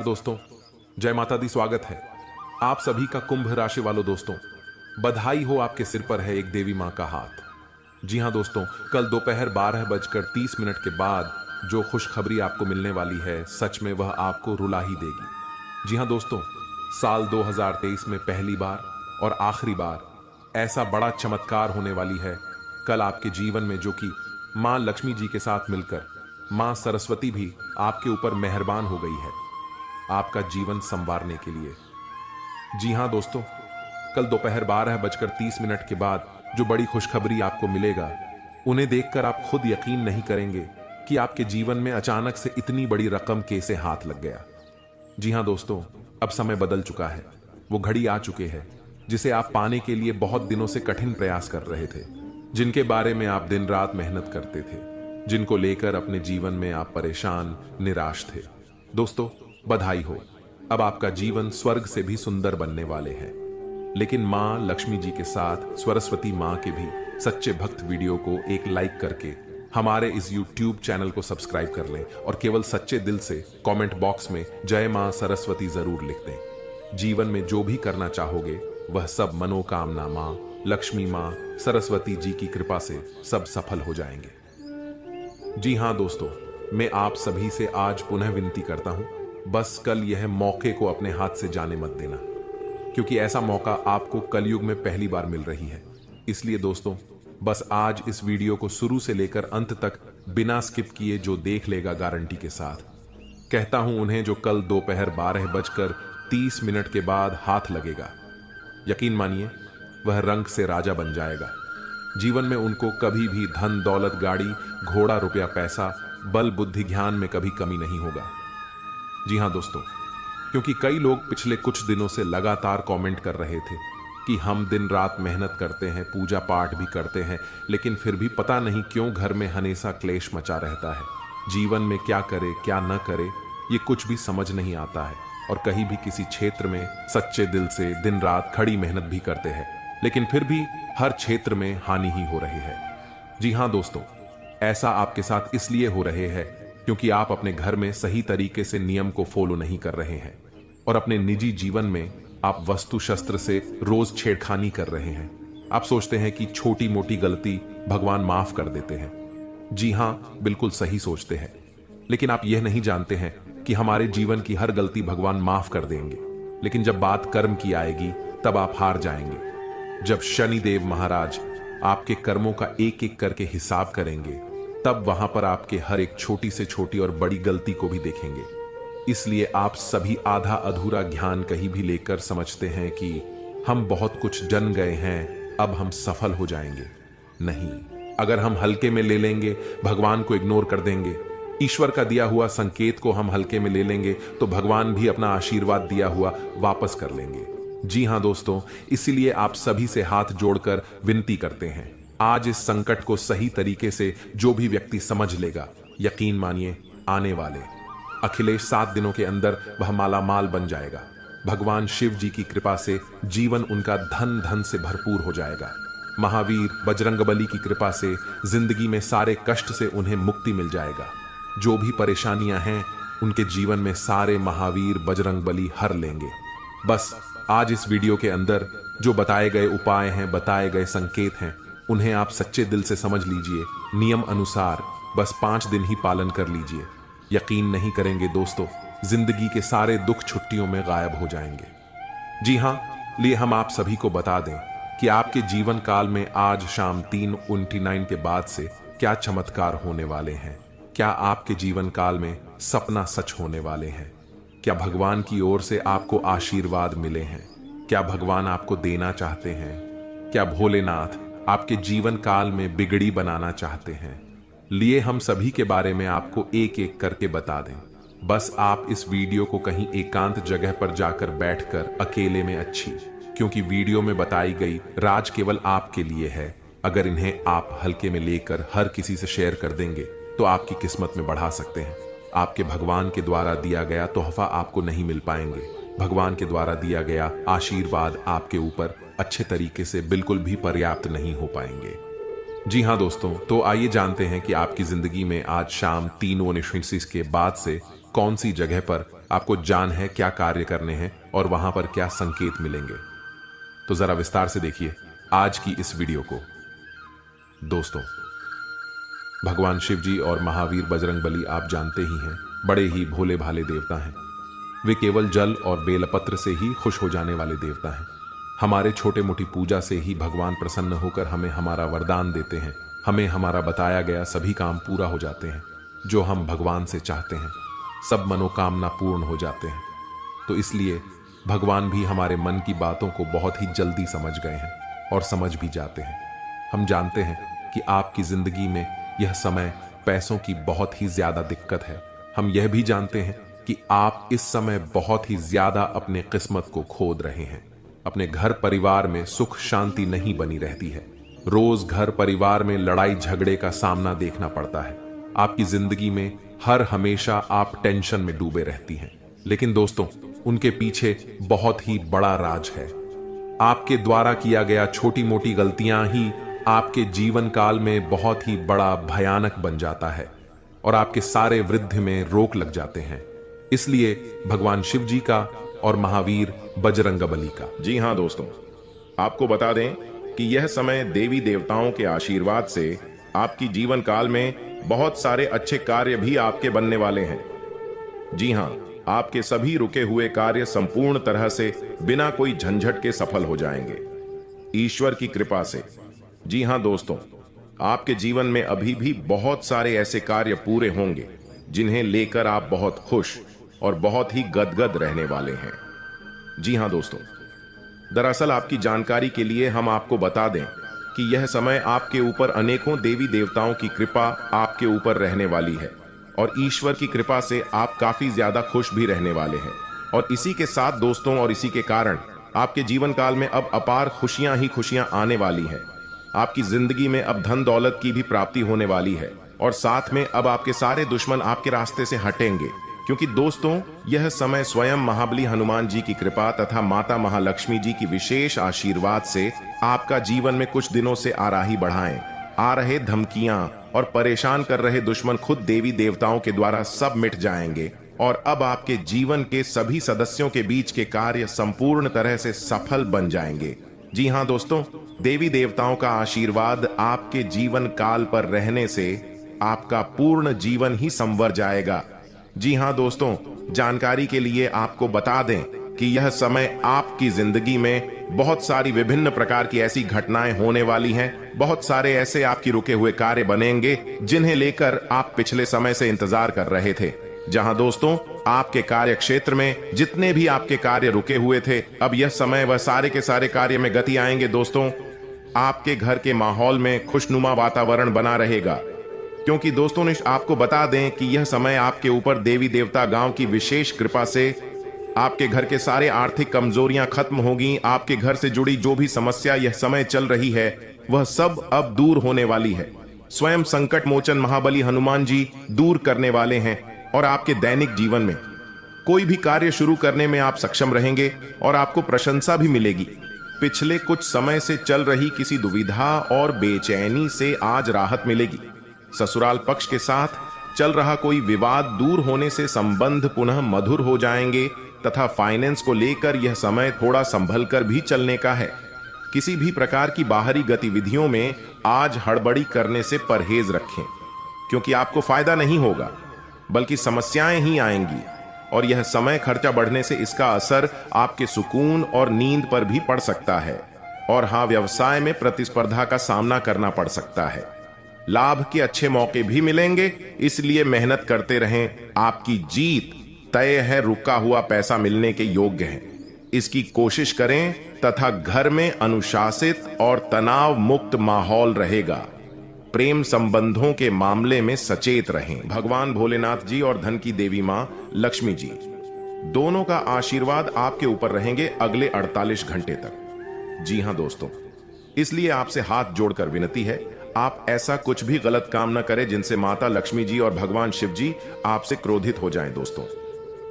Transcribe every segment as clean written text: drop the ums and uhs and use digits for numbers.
दोस्तों, जय माता दी। स्वागत है आप सभी का कुंभ राशि वालों। दोस्तों, बधाई हो, आपके सिर पर है एक देवी मां का हाथ। जी हां दोस्तों, कल दोपहर 12:30 के बाद जो खुशखबरी आपको मिलने वाली है, सच में वह आपको रुला ही देगी। जी हां दोस्तों, साल 2023 में पहली बार और आखिरी बार ऐसा बड़ा चमत्कार होने वाली है कल आपके जीवन में, जो कि मां लक्ष्मी जी के साथ मिलकर मां सरस्वती भी आपके ऊपर मेहरबान हो गई है आपका जीवन संवारने के लिए। जी हां दोस्तों, कल दोपहर 12:30 के बाद जो बड़ी खुशखबरी आपको मिलेगा, उन्हें देखकर आप खुद यकीन नहीं करेंगे कि आपके जीवन में अचानक से इतनी बड़ी रकम कैसे हाथ लग गया। जी हां दोस्तों, अब समय बदल चुका है। वो घड़ी आ चुके हैं जिसे आप पाने के लिए बहुत दिनों से कठिन प्रयास कर रहे थे, जिनके बारे में आप दिन रात मेहनत करते थे, जिनको लेकर अपने जीवन में आप परेशान निराश थे। दोस्तों, बधाई हो, अब आपका जीवन स्वर्ग से भी सुंदर बनने वाले हैं। लेकिन मां लक्ष्मी जी के साथ सरस्वती मां के भी सच्चे भक्त वीडियो को एक लाइक करके हमारे इस YouTube चैनल को सब्सक्राइब कर लें और केवल सच्चे दिल से कमेंट बॉक्स में जय मां सरस्वती जरूर लिख दें। जीवन में जो भी करना चाहोगे वह सब मनोकामना मां लक्ष्मी मां सरस्वती जी की कृपा से सब सफल हो जाएंगे। जी हां दोस्तों, मैं आप सभी से आज पुनः विनती करता हूं, बस कल यह मौके को अपने हाथ से जाने मत देना, क्योंकि ऐसा मौका आपको कलयुग में पहली बार मिल रही है। इसलिए दोस्तों, बस आज इस वीडियो को शुरू से लेकर अंत तक बिना स्किप किए जो देख लेगा, गारंटी के साथ कहता हूं, उन्हें जो कल दोपहर 12:30 के बाद हाथ लगेगा, यकीन मानिए वह रंग से राजा बन जाएगा। जीवन में उनको कभी भी धन दौलत गाड़ी घोड़ा रुपया पैसा बल बुद्धि ज्ञान में कभी कमी नहीं होगा। जी हां दोस्तों, क्योंकि कई लोग पिछले कुछ दिनों से लगातार कमेंट कर रहे थे कि हम दिन रात मेहनत करते हैं, पूजा पाठ भी करते हैं, लेकिन फिर भी पता नहीं क्यों घर में हमेशा क्लेश मचा रहता है। जीवन में क्या करे क्या न करे ये कुछ भी समझ नहीं आता है, और कहीं भी किसी क्षेत्र में सच्चे दिल से दिन रात खड़ी मेहनत भी करते हैं, लेकिन फिर भी हर क्षेत्र में हानि ही हो रही है। जी हां दोस्तों, ऐसा आपके साथ इसलिए हो रहे हैं क्योंकि आप अपने घर में सही तरीके से नियम को फॉलो नहीं कर रहे हैं, और अपने निजी जीवन में आप वस्तु शस्त्र से रोज छेड़खानी कर रहे हैं। आप सोचते हैं कि छोटी मोटी गलती भगवान माफ कर देते हैं। जी हां, बिल्कुल सही सोचते हैं, लेकिन आप यह नहीं जानते हैं कि हमारे जीवन की हर गलती भगवान माफ कर देंगे, लेकिन जब बात कर्म की आएगी तब आप हार जाएंगे। जब शनिदेव महाराज आपके कर्मों का एक एक करके हिसाब करेंगे, तब वहां पर आपके हर एक छोटी से छोटी और बड़ी गलती को भी देखेंगे। इसलिए आप सभी आधा अधूरा ज्ञान कहीं भी लेकर समझते हैं कि हम बहुत कुछ जन गए हैं, अब हम सफल हो जाएंगे। नहीं, अगर हम हल्के में ले लेंगे, भगवान को इग्नोर कर देंगे, ईश्वर का दिया हुआ संकेत को हम हल्के में ले लेंगे, तो भगवान भी अपना आशीर्वाद दिया हुआ वापस कर लेंगे। जी हां दोस्तों, इसीलिए आप सभी से हाथ जोड़कर विनती करते हैं, आज इस संकट को सही तरीके से जो भी व्यक्ति समझ लेगा, यकीन मानिए आने वाले अखिलेश 7 दिनों के अंदर वह मालामाल बन जाएगा। भगवान शिव जी की कृपा से जीवन उनका धन धन से भरपूर हो जाएगा। महावीर बजरंगबली की कृपा से जिंदगी में सारे कष्ट से उन्हें मुक्ति मिल जाएगा। जो भी परेशानियां हैं उनके जीवन में सारे महावीर बजरंगबली हर लेंगे। बस आज इस वीडियो के अंदर जो बताए गए उपाय हैं, बताए गए संकेत हैं, उन्हें आप सच्चे दिल से समझ लीजिए, नियम अनुसार बस 5 दिन ही पालन कर लीजिए। यकीन नहीं करेंगे दोस्तों, जिंदगी के सारे दुख छुट्टियों में गायब हो जाएंगे। जी हां, लिए हम आप सभी को बता दें कि आपके जीवन काल में आज शाम 3:29 के बाद से क्या चमत्कार होने वाले हैं। क्या आपके जीवन काल में सपना सच होने वाले हैं? क्या भगवान की ओर से आपको आशीर्वाद मिले हैं? क्या भगवान आपको देना चाहते हैं? क्या भोलेनाथ आपके जीवन काल में बिगड़ी बनाना चाहते हैं? लिए हम सभी के बारे में आपको एक एक करके बता दें। बस आप इस वीडियो को कहीं एकांत जगह पर जाकर बैठकर अकेले में अच्छी, क्योंकि वीडियो में बताई गई राज केवल आपके लिए है। अगर इन्हें आप हल्के में लेकर हर किसी से शेयर कर देंगे तो आपकी किस्मत में बढ़ा सकते हैं। आपके भगवान के द्वारा दिया गया तोहफा आपको नहीं मिल पाएंगे। भगवान के द्वारा दिया गया आशीर्वाद आपके ऊपर अच्छे तरीके से बिल्कुल भी पर्याप्त नहीं हो पाएंगे। जी हां दोस्तों, तो आइए जानते हैं कि आपकी जिंदगी में आज शाम 3:29 के बाद से कौन सी जगह पर आपको जान है क्या कार्य करने हैं और वहां पर क्या संकेत मिलेंगे। तो जरा विस्तार से देखिए आज की इस वीडियो को। दोस्तों, भगवान शिव जी और महावीर बजरंगबली आप जानते ही हैं, बड़े ही भोले भाले देवता हैं। वे केवल जल और बेलपत्र से ही खुश हो जाने वाले देवता हैं। हमारे छोटे मोटी पूजा से ही भगवान प्रसन्न होकर हमें हमारा वरदान देते हैं। हमें हमारा बताया गया सभी काम पूरा हो जाते हैं जो हम भगवान से चाहते हैं। सब मनोकामना पूर्ण हो जाते हैं। तो इसलिए भगवान भी हमारे मन की बातों को बहुत ही जल्दी समझ गए हैं और समझ भी जाते हैं। हम जानते हैं कि आपकी जिंदगी में यह समय पैसों की बहुत ही ज्यादा दिक्कत है। हम यह भी जानते हैं कि आप इस समय बहुत ही ज्यादा अपने किस्मत को खोद रहे हैं। अपने घर परिवार में सुख शांति नहीं बनी रहती है। रोज घर परिवार में लड़ाई झगड़े का सामना देखना पड़ता है। आपकी जिंदगी में हर हमेशा आप टेंशन में डूबे रहती हैं। लेकिन दोस्तों, उनके पीछे बहुत ही बड़ा राज है। आपके द्वारा किया गया छोटी मोटी गलतियां ही आपके जीवन काल में बहुत ही बड़ा भयानक बन जाता है और आपके सारे वृद्धि में रोक लग जाते हैं। इसलिए भगवान शिव जी का और महावीर बजरंगबली का। जी हाँ दोस्तों, आपको बता दें कि यह समय देवी देवताओं के आशीर्वाद से आपकी जीवन काल में बहुत सारे अच्छे कार्य भी आपके बनने वाले हैं। जी हाँ, आपके सभी रुके हुए कार्य संपूर्ण तरह से बिना कोई झंझट के सफल हो जाएंगे ईश्वर की कृपा से। जी हाँ दोस्तों, आपके जीवन में अभी भी बहुत सारे ऐसे कार्य पूरे होंगे जिन्हें लेकर आप बहुत खुश और बहुत ही गदगद रहने वाले हैं। जी हाँ दोस्तों, दरअसल आपकी जानकारी के लिए हम आपको बता दें कि यह समय आपके ऊपर अनेकों देवी देवताओं की कृपा आपके ऊपर रहने वाली है और ईश्वर की कृपा से आप काफी ज्यादा खुश भी रहने वाले हैं। और इसी के साथ दोस्तों, और इसी के कारण आपके जीवन काल में अब अपार खुशियां ही खुशियां आने वाली हैं। आपकी जिंदगी में अब धन दौलत की भी प्राप्ति होने वाली है और साथ में अब आपके सारे दुश्मन आपके रास्ते से हटेंगे, क्योंकि दोस्तों यह समय स्वयं महाबली हनुमान जी की कृपा तथा माता महालक्ष्मी जी की विशेष आशीर्वाद से आपका जीवन में कुछ दिनों से आराही बढ़ाएं। आ रहे धमकियां और परेशान कर रहे दुश्मन खुद देवी देवताओं के द्वारा सब मिट जाएंगे और अब आपके जीवन के सभी सदस्यों के बीच के कार्य संपूर्ण तरह से सफल बन जाएंगे। जी हाँ दोस्तों, देवी देवताओं का आशीर्वाद आपके जीवन काल पर रहने से आपका पूर्ण जीवन ही संवर जाएगा। जी हाँ दोस्तों, जानकारी के लिए आपको बता दें कि यह समय आपकी जिंदगी में बहुत सारी विभिन्न प्रकार की ऐसी घटनाएं होने वाली हैं। बहुत सारे ऐसे आपकी रुके हुए कार्य बनेंगे जिन्हें लेकर आप पिछले समय से इंतजार कर रहे थे। जहां दोस्तों आपके कार्य क्षेत्र में जितने भी आपके कार्य रुके हुए थे, अब यह समय वह सारे के सारे कार्य में गति आएंगे। दोस्तों, आपके घर के माहौल में खुशनुमा वातावरण बना रहेगा, क्योंकि दोस्तों आपको बता दें कि यह समय आपके ऊपर देवी देवता गांव की विशेष कृपा से आपके घर के सारे आर्थिक कमजोरियां खत्म होगी। आपके घर से जुड़ी जो भी समस्या यह समय चल रही है वह सब अब दूर होने वाली है। स्वयं संकट मोचन महाबली हनुमान जी दूर करने वाले हैं और आपके दैनिक जीवन में कोई भी कार्य शुरू करने में आप सक्षम रहेंगे और आपको प्रशंसा भी मिलेगी। पिछले कुछ समय से चल रही किसी दुविधा और बेचैनी से आज राहत मिलेगी। ससुराल पक्ष के साथ चल रहा कोई विवाद दूर होने से संबंध पुनः मधुर हो जाएंगे तथा फाइनेंस को लेकर यह समय थोड़ा संभल कर भी चलने का है। किसी भी प्रकार की बाहरी गतिविधियों में आज हड़बड़ी करने से परहेज रखें, क्योंकि आपको फायदा नहीं होगा बल्कि समस्याएं ही आएंगी और यह समय खर्चा बढ़ने से इसका असर आपके सुकून और नींद पर भी पड़ सकता है। और हाँ, व्यवसाय में प्रतिस्पर्धा का सामना करना पड़ सकता है। लाभ के अच्छे मौके भी मिलेंगे, इसलिए मेहनत करते रहें। आपकी जीत तय है, रुका हुआ पैसा मिलने के योग्य है, इसकी कोशिश करें तथा घर में अनुशासित और तनाव मुक्त माहौल रहेगा। प्रेम संबंधों के मामले में सचेत रहें। भगवान भोलेनाथ जी और धन की देवी मां लक्ष्मी जी दोनों का आशीर्वाद आपके ऊपर रहेंगे अगले 48 घंटे तक। जी हां दोस्तों, इसलिए आपसे हाथ जोड़कर विनती है, आप ऐसा कुछ भी गलत काम न करें जिनसे माता लक्ष्मी जी और भगवान शिव जी आपसे क्रोधित हो जाएं। दोस्तों,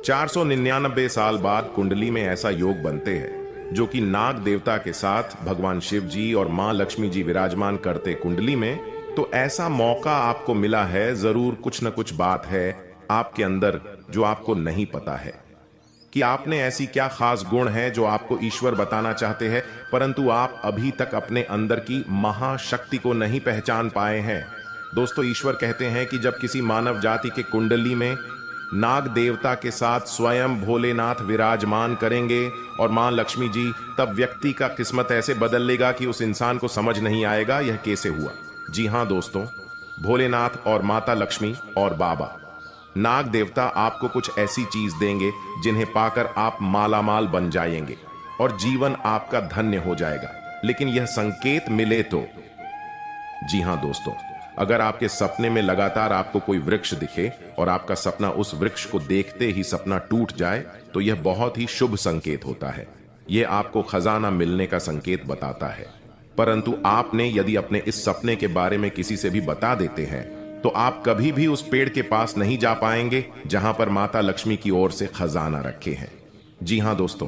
499 साल बाद कुंडली में ऐसा योग बनते हैं जो कि नाग देवता के साथ भगवान शिव जी और मां लक्ष्मी जी विराजमान करते कुंडली में, तो ऐसा मौका आपको मिला है। जरूर कुछ न कुछ बात है आपके अंदर जो आपको नहीं पता है। कि आपने ऐसी क्या खास गुण है जो आपको ईश्वर बताना चाहते हैं, परंतु आप अभी तक अपने अंदर की महाशक्ति को नहीं पहचान पाए हैं। दोस्तों, ईश्वर कहते हैं कि जब किसी मानव जाति के कुंडली में नाग देवता के साथ स्वयं भोलेनाथ विराजमान करेंगे और मां लक्ष्मी जी, तब व्यक्ति का किस्मत ऐसे बदल लेगा कि उस इंसान को समझ नहीं आएगा यह कैसे हुआ। जी हां दोस्तों, भोलेनाथ और माता लक्ष्मी और बाबा नाग देवता आपको कुछ ऐसी चीज देंगे जिन्हें पाकर आप मालामाल बन जाएंगे और जीवन आपका धन्य हो जाएगा, लेकिन यह संकेत मिले तो। जी हां दोस्तों, अगर आपके सपने में लगातार आपको कोई वृक्ष दिखे और आपका सपना उस वृक्ष को देखते ही सपना टूट जाए, तो यह बहुत ही शुभ संकेत होता है। यह आपको खजाना मिलने का संकेत बताता है। परंतु आपने यदि अपने इस सपने के बारे में किसी से भी बता देते हैं, तो आप कभी भी उस पेड़ के पास नहीं जा पाएंगे जहां पर माता लक्ष्मी की ओर से खजाना रखे हैं। जी हां दोस्तों,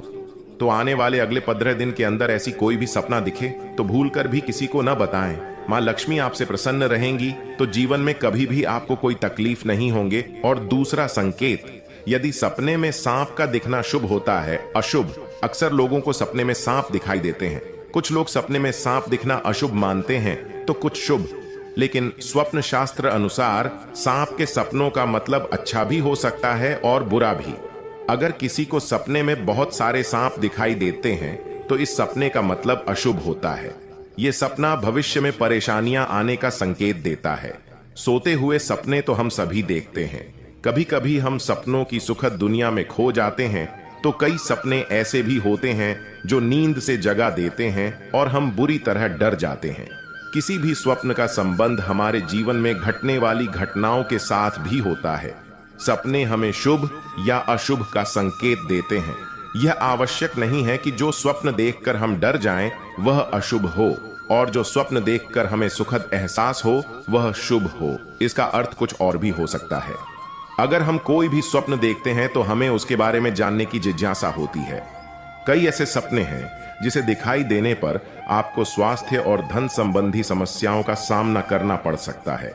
तो आने वाले अगले 15 दिन के अंदर ऐसी कोई भी सपना दिखे तो भूलकर भी किसी को न बताएं। मां लक्ष्मी आपसे प्रसन्न रहेंगी तो जीवन में कभी भी आपको कोई तकलीफ नहीं होंगे। और दूसरा संकेत, यदि सपने में सांप का दिखना शुभ होता है, अशुभ, अक्सर लोगों को सपने में सांप दिखाई देते हैं। कुछ लोग सपने में सांप दिखना अशुभ मानते हैं तो कुछ शुभ, लेकिन स्वप्न शास्त्र अनुसार सांप के सपनों का मतलब अच्छा भी हो सकता है और बुरा भी। अगर किसी को सपने में बहुत सारे सांप दिखाई देते हैं तो इस सपने का मतलब अशुभ होता है। यह सपना भविष्य में परेशानियां आने का संकेत देता है। सोते हुए सपने तो हम सभी देखते हैं। कभी कभी हम सपनों की सुखद दुनिया में खो जाते हैं, तो कई सपने ऐसे भी होते हैं जो नींद से जगा देते हैं और हम बुरी तरह डर जाते हैं। किसी भी स्वप्न का संबंध हमारे जीवन में घटने वाली घटनाओं के साथ भी होता है। सपने हमें शुभ या अशुभ का संकेत देते हैं। यह आवश्यक नहीं है कि जो स्वप्न देखकर हम डर जाएं वह अशुभ हो और जो स्वप्न देखकर हमें सुखद एहसास हो वह शुभ हो। इसका अर्थ कुछ और भी हो सकता है। अगर हम कोई भी स्वप्न देखते हैं तो हमें उसके बारे में जानने की जिज्ञासा होती है। कई ऐसे सपने हैं जिसे दिखाई देने पर आपको स्वास्थ्य और धन संबंधी समस्याओं का सामना करना पड़ सकता है।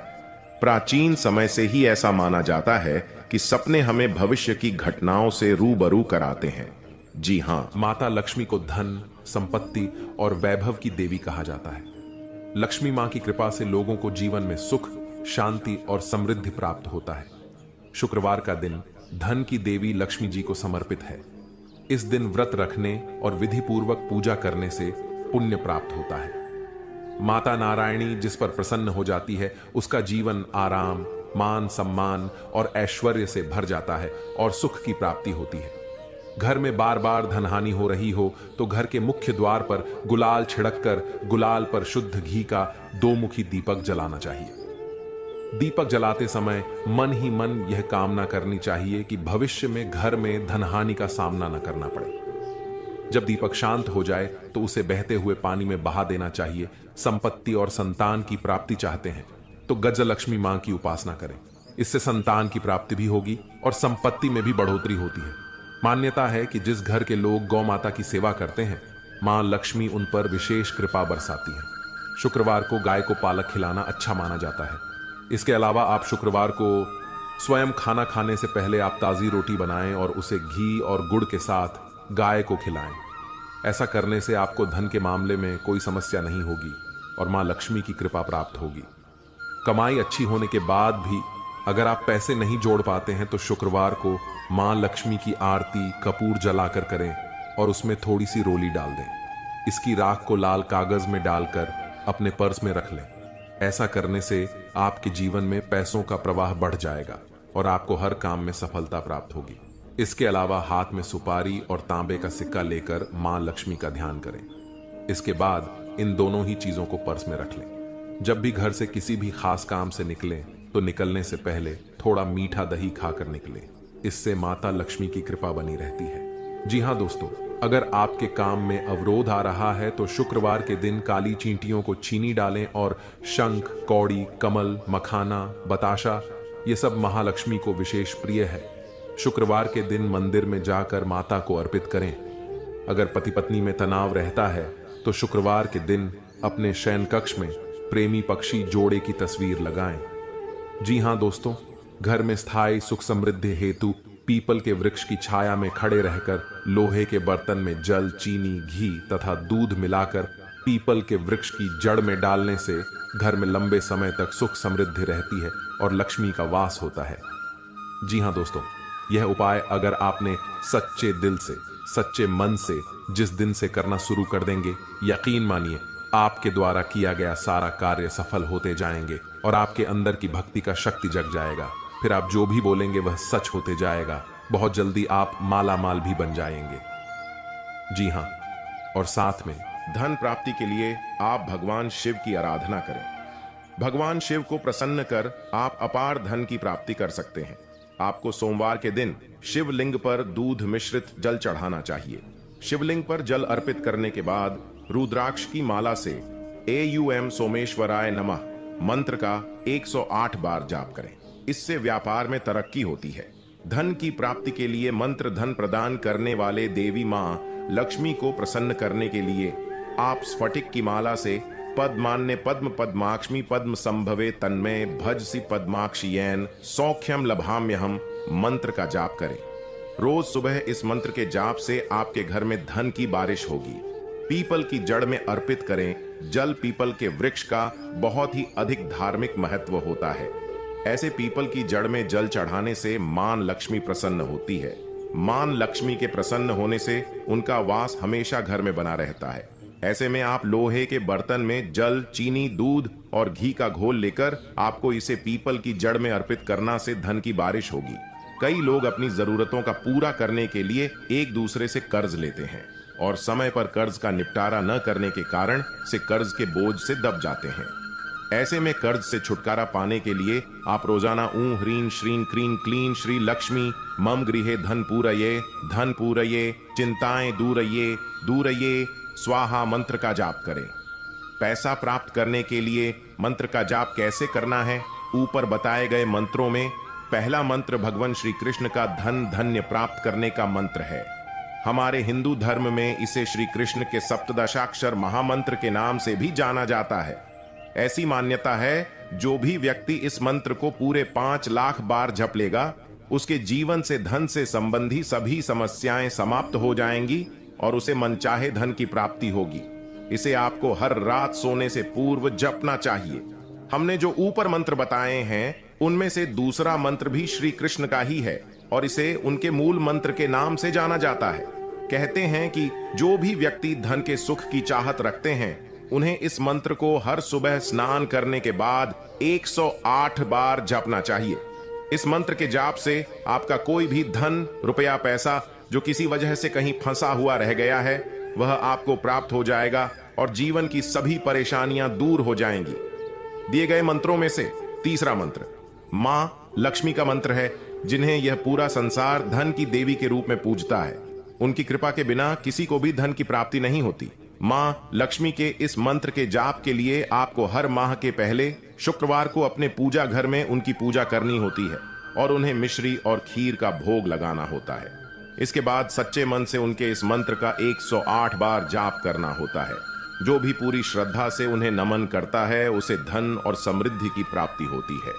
प्राचीन समय से ही ऐसा माना जाता है कि सपने हमें भविष्य की घटनाओं से रूबरू कराते हैं। जी हां, माता लक्ष्मी को धन, संपत्ति और वैभव की देवी कहा जाता है। लक्ष्मी मां की कृपा से लोगों को जीवन में सुख, शांति और समृद्धि प्राप्त होता है। शुक्रवार का दिन धन की देवी लक्ष्मी जी को समर्पित है। इस दिन व्रत रखने और विधि पूर्वक पूजा करने से पुण्य प्राप्त होता है। माता नारायणी जिस पर प्रसन्न हो जाती है उसका जीवन आराम, मान सम्मान और ऐश्वर्य से भर जाता है और सुख की प्राप्ति होती है। घर में बार बार धनहानि हो रही हो तो घर के मुख्य द्वार पर गुलाल छिड़ककर गुलाल पर शुद्ध घी का 2 मुखी दीपक जलाना चाहिए। दीपक जलाते समय मन ही मन यह कामना करनी चाहिए कि भविष्य में घर में धनहानि का सामना न करना पड़े। जब दीपक शांत हो जाए तो उसे बहते हुए पानी में बहा देना चाहिए। संपत्ति और संतान की प्राप्ति चाहते हैं तो गजलक्ष्मी मां की उपासना करें। इससे संतान की प्राप्ति भी होगी और संपत्ति में भी बढ़ोतरी होती है। मान्यता है कि जिस घर के लोग गौ माता की सेवा करते हैं, मां लक्ष्मी उन पर विशेष कृपा बरसाती है। शुक्रवार को गाय को पालक खिलाना अच्छा माना जाता है। इसके अलावा आप शुक्रवार को स्वयं खाना खाने से पहले आप ताज़ी रोटी बनाएं और उसे घी और गुड़ के साथ गाय को खिलाएं। ऐसा करने से आपको धन के मामले में कोई समस्या नहीं होगी और मां लक्ष्मी की कृपा प्राप्त होगी। कमाई अच्छी होने के बाद भी अगर आप पैसे नहीं जोड़ पाते हैं तो शुक्रवार को मां लक्ष्मी की आरती कपूर जलाकर करें और उसमें थोड़ी सी रोली डाल दें। इसकी राख को लाल कागज में डालकर अपने पर्स में रख लें। ऐसा करने से आपके जीवन में पैसों का प्रवाह बढ़ जाएगा और आपको हर काम में सफलता प्राप्त होगी। इसके अलावा हाथ में सुपारी और तांबे का सिक्का लेकर मां लक्ष्मी का ध्यान करें। इसके बाद इन दोनों ही चीजों को पर्स में रख लें। जब भी घर से किसी भी खास काम से निकलें तो निकलने से पहले थोड़ा मीठा दही खाकर निकलें। इससे माता लक्ष्मी की कृपा बनी रहती है। जी हां दोस्तों, अगर आपके काम में अवरोध आ रहा है तो शुक्रवार के दिन काली चींटियों को चीनी डालें और शंख, कौड़ी, कमल, मखाना, बताशा ये सब महालक्ष्मी को विशेष प्रिय है। शुक्रवार के दिन मंदिर में जाकर माता को अर्पित करें। अगर पति पत्नी में तनाव रहता है तो शुक्रवार के दिन अपने शयन कक्ष में प्रेमी पक्षी जोड़े की तस्वीर लगाएं। जी हां दोस्तों, घर में स्थायी सुख समृद्धि हेतु पीपल के वृक्ष की छाया में खड़े रहकर लोहे के बर्तन में जल, चीनी, घी तथा दूध मिलाकर पीपल के वृक्ष की जड़ में डालने से घर में लंबे समय तक सुख समृद्धि रहती है और लक्ष्मी का वास होता है। जी हाँ दोस्तों, यह उपाय अगर आपने सच्चे दिल से, सच्चे मन से जिस दिन से करना शुरू कर देंगे, यकीन मानिए आपके द्वारा किया गया सारा कार्य सफल होते जाएंगे और आपके अंदर की भक्ति का शक्ति जग जाएगा। फिर आप जो भी बोलेंगे वह सच होते जाएगा। बहुत जल्दी आप माला माल भी बन जाएंगे। जी हाँ, और साथ में धन प्राप्ति के लिए आप भगवान शिव की आराधना करें। भगवान शिव को प्रसन्न कर आप अपार धन की प्राप्ति कर सकते हैं। आपको सोमवार के दिन शिवलिंग पर दूध मिश्रित जल चढ़ाना चाहिए। शिवलिंग पर जल अर्पित करने के बाद रुद्राक्ष की माला से AUM सोमेश्वराय नमः मंत्र का 108 बार जाप करें। इससे व्यापार में तरक्की होती है। धन की प्राप्ति के लिए मंत्र धन प्रदान करने वाले देवी मां लक्ष्मी को प्रसन्न करने के लिए आप स्फटिक की माला से पद्मान्य पद्म पद्माक्ष्मी पद्म संभवे तन्मय भजसी पद्माक्षियैन सौख्यम लभाम्यहम मंत्र का जाप करें। रोज सुबह इस मंत्र के जाप से आपके घर में धन की बारिश होगी। पीपल की जड़ में अर्पित करें। जल पीपल के वृक्ष का बहुत ही अधिक धार्मिक महत्व होता है। ऐसे पीपल की जड़ में जल चढ़ाने से मां लक्ष्मी प्रसन्न होती है। मां लक्ष्मी के प्रसन्न होने से उनका वास हमेशा घर में बना रहता है। ऐसे में आप लोहे के बर्तन में जल, चीनी, दूध और घी का घोल लेकर आपको इसे पीपल की जड़ में अर्पित करना से धन की बारिश होगी। कई लोग अपनी जरूरतों का पूरा करने के लिए एक दूसरे से कर्ज लेते हैं और समय पर कर्ज का निपटारा न करने के कारण से कर्ज के बोझ से दब जाते हैं। ऐसे में कर्ज से छुटकारा पाने के लिए आप रोजाना ऊं ह्रीं श्रीं क्रीं क्लीं श्री लक्ष्मी मम गृहे धन पूरये चिंताएं दूरये दूरये स्वाहा मंत्र का जाप करें। पैसा प्राप्त करने के लिए मंत्र का जाप कैसे करना है? ऊपर बताए गए मंत्रों में पहला मंत्र भगवान श्री कृष्ण का धन धन्य प्राप्त करने का मंत्र है। हमारे हिंदू धर्म में इसे श्री कृष्ण के सप्तदशाक्षर महामंत्र के नाम से भी जाना जाता है। ऐसी मान्यता है, जो भी व्यक्ति इस मंत्र को पूरे 5 लाख बार जप लेगा, उसके जीवन से धन से संबंधी सभी समस्याएं समाप्त हो जाएंगी और उसे मनचाहे धन की प्राप्ति होगी। इसे आपको हर रात सोने से पूर्व जपना चाहिए। हमने जो ऊपर मंत्र बताए हैं, उनमें से दूसरा मंत्र भी श्री कृष्ण का ही है और इसे उनके मूल मंत्र के नाम से जाना जाता है। कहते हैं कि जो भी व्यक्ति धन के सुख की चाहत रखते हैं, उन्हें इस मंत्र को हर सुबह स्नान करने के बाद 108 बार जपना चाहिए। इस मंत्र के जाप से आपका कोई भी धन, रुपया, पैसा जो किसी वजह से कहीं फंसा हुआ रह गया है, वह आपको प्राप्त हो जाएगा और जीवन की सभी परेशानियां दूर हो जाएंगी। दिए गए मंत्रों में से तीसरा मंत्र मां लक्ष्मी का मंत्र है, जिन्हें यह पूरा संसार धन की देवी के रूप में पूजता है। उनकी कृपा के बिना किसी को भी धन की प्राप्ति नहीं होती। मां लक्ष्मी के इस मंत्र के जाप के लिए आपको हर माह के पहले शुक्रवार को अपने पूजा घर में उनकी पूजा करनी होती है और उन्हें मिश्री और खीर का भोग लगाना होता है। इसके बाद सच्चे मन से उनके इस मंत्र का 108 बार जाप करना होता है। जो भी पूरी श्रद्धा से उन्हें नमन करता है, उसे धन और समृद्धि की प्राप्ति होती है।